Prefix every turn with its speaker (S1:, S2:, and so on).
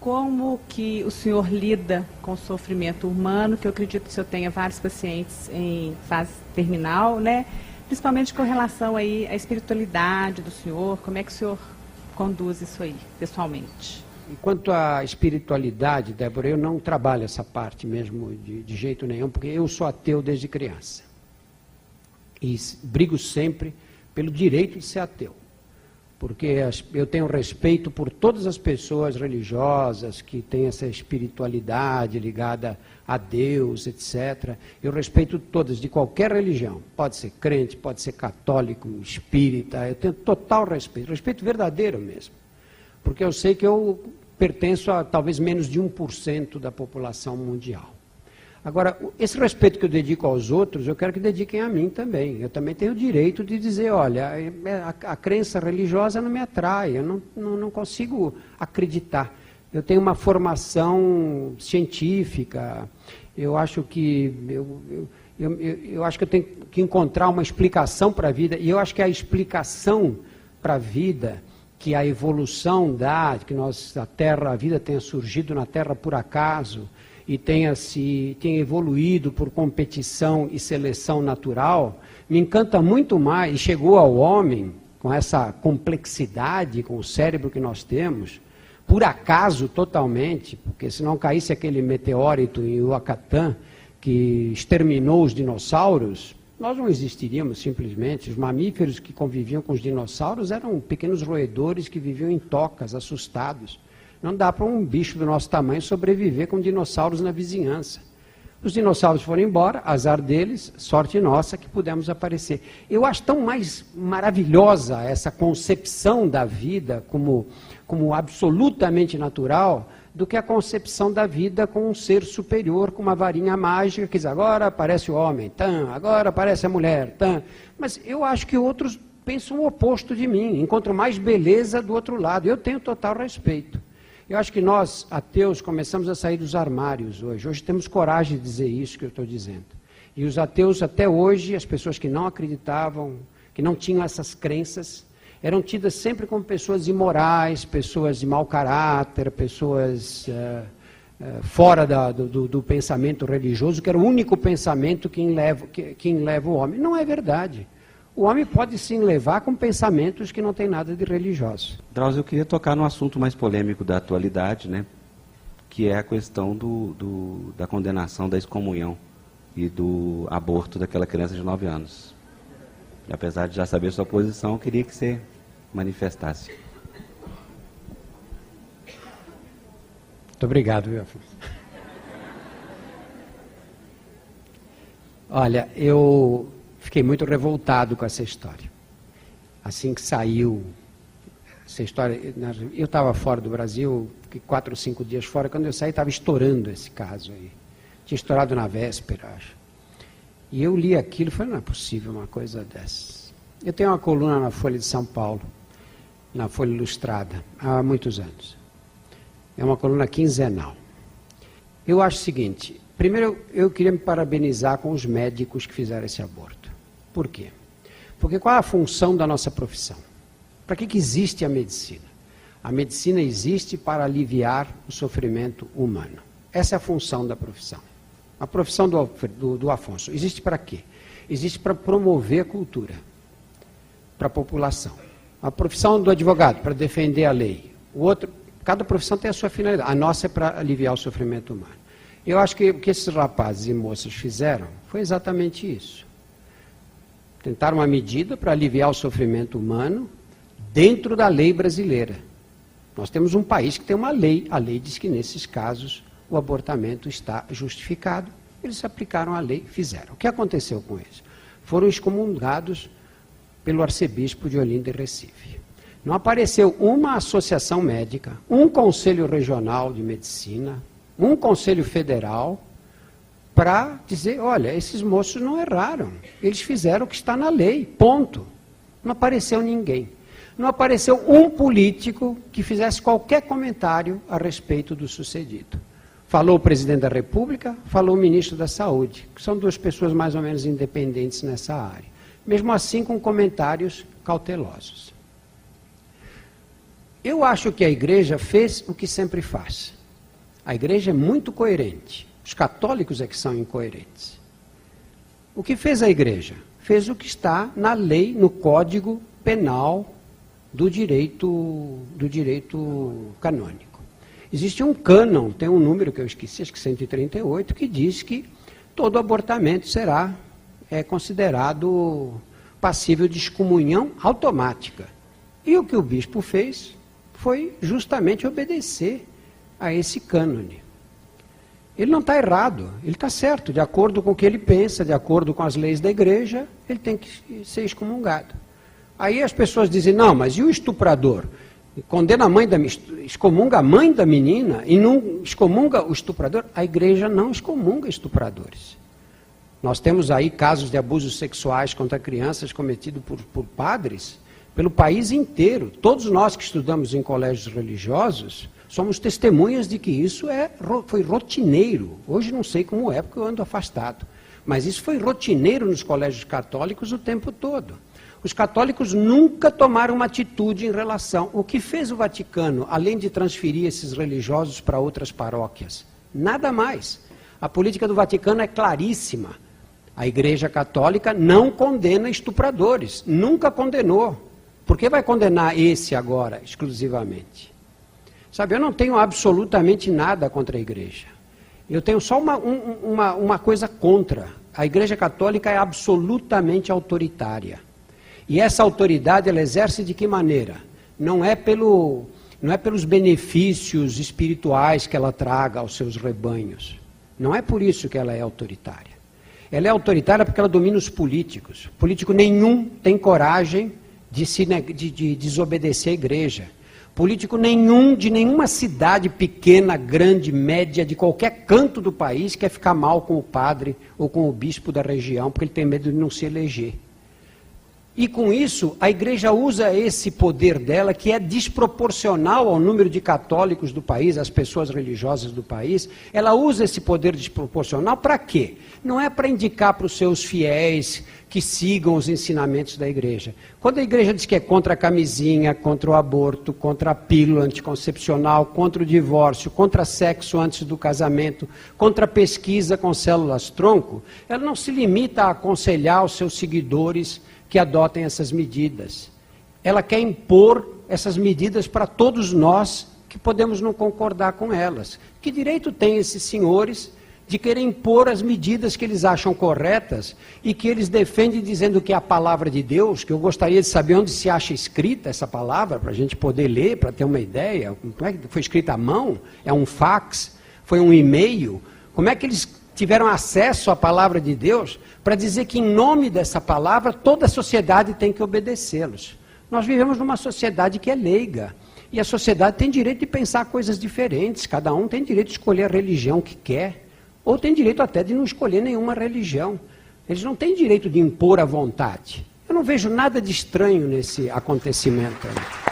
S1: como que o senhor lida com o sofrimento humano, que eu acredito que o senhor tenha vários pacientes em fase terminal, né? Principalmente com relação aí à espiritualidade do senhor, como é que o senhor conduz isso aí, pessoalmente?
S2: Quanto à espiritualidade, Débora, eu não trabalho essa parte mesmo de jeito nenhum, porque eu sou ateu desde criança. E brigo sempre pelo direito de ser ateu. Porque eu tenho respeito por todas as pessoas religiosas que têm essa espiritualidade ligada a Deus, etc. Eu respeito todas, de qualquer religião. Pode ser crente, pode ser católico, espírita, eu tenho total respeito verdadeiro mesmo. Porque eu sei que eu pertenço a talvez menos de 1% da população mundial. Agora, esse respeito que eu dedico aos outros, eu quero que dediquem a mim também. Eu também tenho o direito de dizer, olha, a crença religiosa não me atrai, eu não consigo acreditar. Eu tenho uma formação científica, eu acho que eu acho que eu tenho que encontrar uma explicação para a vida, e eu acho que a explicação para a vida, que a evolução dá, que a vida tenha surgido na Terra por acaso, e tenha evoluído por competição e seleção natural, me encanta muito mais, e chegou ao homem, com essa complexidade, com o cérebro que nós temos, por acaso totalmente, porque se não caísse aquele meteórito em Yucatán, que exterminou os dinossauros, nós não existiríamos simplesmente. Os mamíferos que conviviam com os dinossauros eram pequenos roedores que viviam em tocas, assustados. Não dá para um bicho do nosso tamanho sobreviver com dinossauros na vizinhança. Os dinossauros foram embora, azar deles, sorte nossa que pudemos aparecer. Eu acho tão mais maravilhosa essa concepção da vida como absolutamente natural do que a concepção da vida com um ser superior, com uma varinha mágica, que diz, agora aparece o homem, agora aparece a mulher. Mas eu acho que outros pensam o oposto de mim, encontram mais beleza do outro lado. Eu tenho total respeito. Eu acho que nós, ateus, começamos a sair dos armários hoje. Hoje temos coragem de dizer isso que eu estou dizendo. E os ateus, até hoje, as pessoas que não acreditavam, que não tinham essas crenças, eram tidas sempre como pessoas imorais, pessoas de mau caráter, pessoas fora do pensamento religioso, que era o único pensamento que enleva o homem. Não é verdade. O homem pode se levar com pensamentos que não tem nada de religioso.
S3: Drauzio, eu queria tocar num assunto mais polêmico da atualidade, né? Que é a questão da condenação da excomunhão e do aborto daquela criança de 9 anos. E, apesar de já saber sua posição, eu queria que você manifestasse.
S2: Muito obrigado, viu, Afonso? Olha, eu fiquei muito revoltado com essa história. Assim que saiu essa história, eu estava fora do Brasil, fiquei 4 ou 5 dias fora, quando eu saí estava estourando esse caso aí. Tinha estourado na véspera, acho. E eu li aquilo e falei, não é possível uma coisa dessas. Eu tenho uma coluna na Folha de São Paulo, na Folha Ilustrada, há muitos anos. É uma coluna quinzenal. Eu acho o seguinte, primeiro eu queria me parabenizar com os médicos que fizeram esse aborto. Por quê? Porque qual é a função da nossa profissão? Para que existe a medicina? A medicina existe para aliviar o sofrimento humano. Essa é a função da profissão. A profissão do Afonso existe para quê? Existe para promover a cultura, para a população. A profissão do advogado, para defender a lei. Cada profissão tem a sua finalidade. A nossa é para aliviar o sofrimento humano. Eu acho que o que esses rapazes e moças fizeram foi exatamente isso. Tentaram uma medida para aliviar o sofrimento humano dentro da lei brasileira. Nós temos um país que tem uma lei. A lei diz que, nesses casos, o abortamento está justificado. Eles aplicaram a lei, fizeram. O que aconteceu com eles? Foram excomungados pelo arcebispo de Olinda e Recife. Não apareceu uma associação médica, um conselho regional de medicina, um conselho federal, para dizer, olha, esses moços não erraram, eles fizeram o que está na lei, ponto. Não apareceu ninguém. Não apareceu um político que fizesse qualquer comentário a respeito do sucedido. Falou o presidente da República, falou o ministro da Saúde, que são 2 pessoas mais ou menos independentes nessa área. Mesmo assim, com comentários cautelosos. Eu acho que a igreja fez o que sempre faz. A igreja é muito coerente. Os católicos é que são incoerentes. O que fez a igreja? Fez o que está na lei, no Código Penal do direito canônico. Existe um cânon, tem um número que eu esqueci, acho que 138, que diz que todo abortamento será considerado passível de excomunhão automática. E o que o bispo fez foi justamente obedecer a esse cânone. Ele não está errado, ele está certo, de acordo com o que ele pensa, de acordo com as leis da igreja, ele tem que ser excomungado. Aí as pessoas dizem, não, mas e o estuprador? Condena a mãe excomunga a mãe da menina e não excomunga o estuprador? A igreja não excomunga estupradores. Nós temos aí casos de abusos sexuais contra crianças cometidos por padres pelo país inteiro. Todos nós que estudamos em colégios religiosos somos testemunhas de que isso foi rotineiro. Hoje não sei como é, porque eu ando afastado. Mas isso foi rotineiro nos colégios católicos o tempo todo. Os católicos nunca tomaram uma atitude em relação... O que fez o Vaticano, além de transferir esses religiosos para outras paróquias? Nada mais. A política do Vaticano é claríssima. A Igreja Católica não condena estupradores. Nunca condenou. Por que vai condenar esse agora, exclusivamente? Sabe, eu não tenho absolutamente nada contra a igreja. Eu tenho só uma coisa contra. A Igreja Católica é absolutamente autoritária. E essa autoridade, ela exerce de que maneira? Não é pelos benefícios espirituais que ela traga aos seus rebanhos. Não é por isso que ela é autoritária. Ela é autoritária porque ela domina os políticos. Político nenhum tem coragem de desobedecer a igreja. Político nenhum, de nenhuma cidade pequena, grande, média, de qualquer canto do país, quer ficar mal com o padre ou com o bispo da região, porque ele tem medo de não se eleger. E com isso, a igreja usa esse poder dela, que é desproporcional ao número de católicos do país, às pessoas religiosas do país, ela usa esse poder desproporcional para quê? Não é para indicar para os seus fiéis que sigam os ensinamentos da igreja. Quando a igreja diz que é contra a camisinha, contra o aborto, contra a pílula anticoncepcional, contra o divórcio, contra sexo antes do casamento, contra a pesquisa com células-tronco, ela não se limita a aconselhar os seus seguidores que adotem essas medidas. Ela quer impor essas medidas para todos nós que podemos não concordar com elas. Que direito têm esses senhores de querer impor as medidas que eles acham corretas e que eles defendem dizendo que é a palavra de Deus, que eu gostaria de saber onde se acha escrita essa palavra, para a gente poder ler, para ter uma ideia. Como é que foi escrita à mão? É um fax? Foi um e-mail? Como é que eles tiveram acesso à palavra de Deus para dizer que em nome dessa palavra toda a sociedade tem que obedecê-los? Nós vivemos numa sociedade que é leiga. E a sociedade tem direito de pensar coisas diferentes. Cada um tem direito de escolher a religião que quer. Ou tem direito até de não escolher nenhuma religião. Eles não têm direito de impor a vontade. Eu não vejo nada de estranho nesse acontecimento aí.